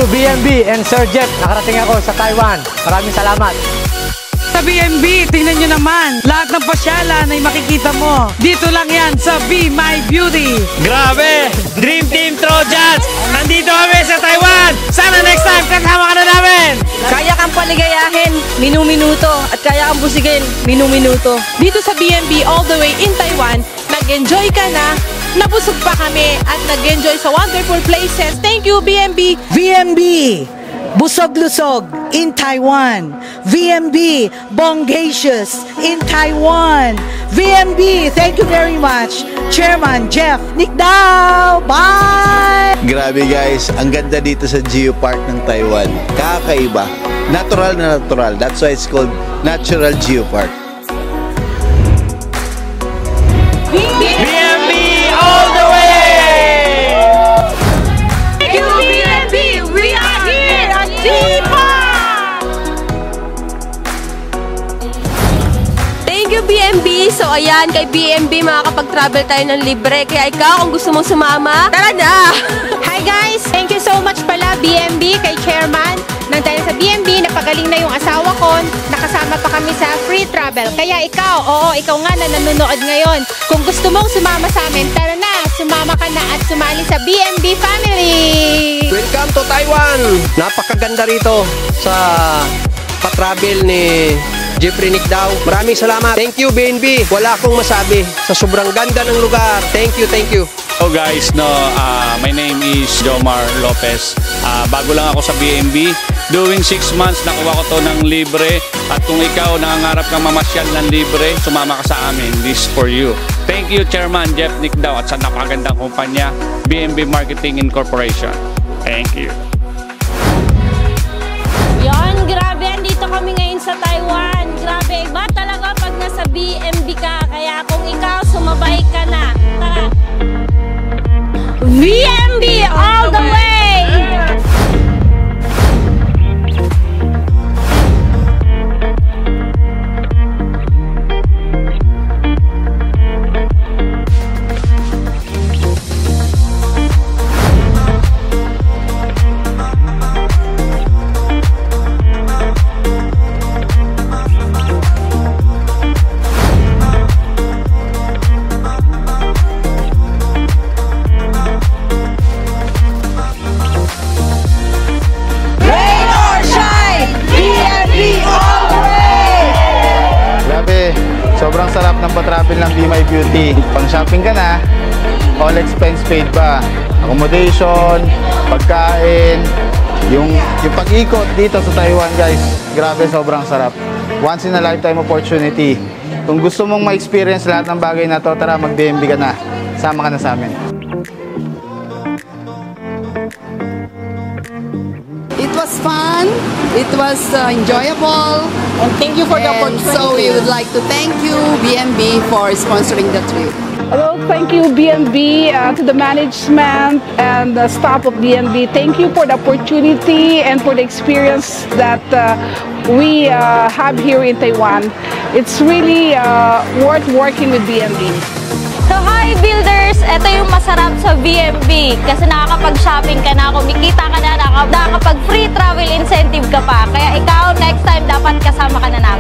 BNB and Sir Jeff. Nakarating ako sa Taiwan. Maraming salamat. Sa BNB, tingnan nyo naman, lahat ng pasyalan ay makikita mo. Dito lang yan sa Be My Beauty. Grabe! Dream Team Trojans! Nandito kami sa Taiwan! Sana next time kasama ka na namin! Kaya kang paligayahin, minu-minuto. At kaya kang busigin, minu-minuto. Dito sa BNB all the way in Taiwan, nag-enjoy ka na, nabusog pa kami, at nag-enjoy sa wonderful places. Thank you, BNB! VMB, busog-lusog in Taiwan. VMB, bongacious in Taiwan. VMB, thank you very much. Chairman Jeff Nicdao, bye! Grabe guys, ang ganda dito sa Geopark ng Taiwan. Kakaiba. Natural na natural. That's why it's called Natural Geopark. BNB all the way! Thank you, BNB! We are here at Geopark! Thank you, BNB! So ayan, kay BNB makakapag-travel tayo ng libre. Kaya ikaw, kung gusto mong sumama, tara na! Hi guys! Thank you so much pala BNB kay Chairman. Nang dahil sa BNB, napagaling na yung asawa ko, nakasama pa kami sa free travel. Kaya ikaw, ikaw nga na nanonood ngayon. Kung gusto mong sumama sa amin, tara na, sumama ka na at sumali sa BNB family! Welcome to Taiwan! Napakaganda rito sa patravel ni Jeffrey Nicdao. Maraming salamat. Thank you, BNB. Wala akong masabi sa sobrang ganda ng lugar. Thank you, thank you. Hello guys, my name is Jomar Lopez. Bago lang ako sa BNB. Doing 6 months, nakuha ko to ng libre. At kung ikaw nangangarap kang mamasyal ng libre, sumama ka sa amin. This is for you. Thank you, Chairman Jeff Nicdao at sa napakagandang kumpanya, BNB Marketing Incorporation. Thank you. Yon, grabe, andito kami ngayon sa Taiwan. Grabe, iba talaga pag nasa BNB ka. Kaya kung ikaw, sumabay ka na. Tara! BNB all the way! Sobrang sarap ng patravel ng Be My Beauty. Pang shopping ka na, all expense paid pa. Accommodation, pagkain, yung pag-ikot dito sa Taiwan guys. Grabe, sobrang sarap. Once in a lifetime opportunity. Kung gusto mong ma-experience lahat ng bagay na to, tara mag-BNB ka na. Sama ka na sa amin. It was fun, it was enjoyable, And thank you for the opportunity. So we would like to thank you BNB for sponsoring the trip. Hello, thank you BNB, to the management and the staff of BNB. Thank you for the opportunity and for the experience that we have here in Taiwan. It's really worth working with BNB. So hi builders, ito yung masarap sa BNB kasi nakakapag-shopping ka na, kumikita ka na, nakakapag-free travel incentive ka pa. Kaya ikaw next time dapat kasama ka na namin.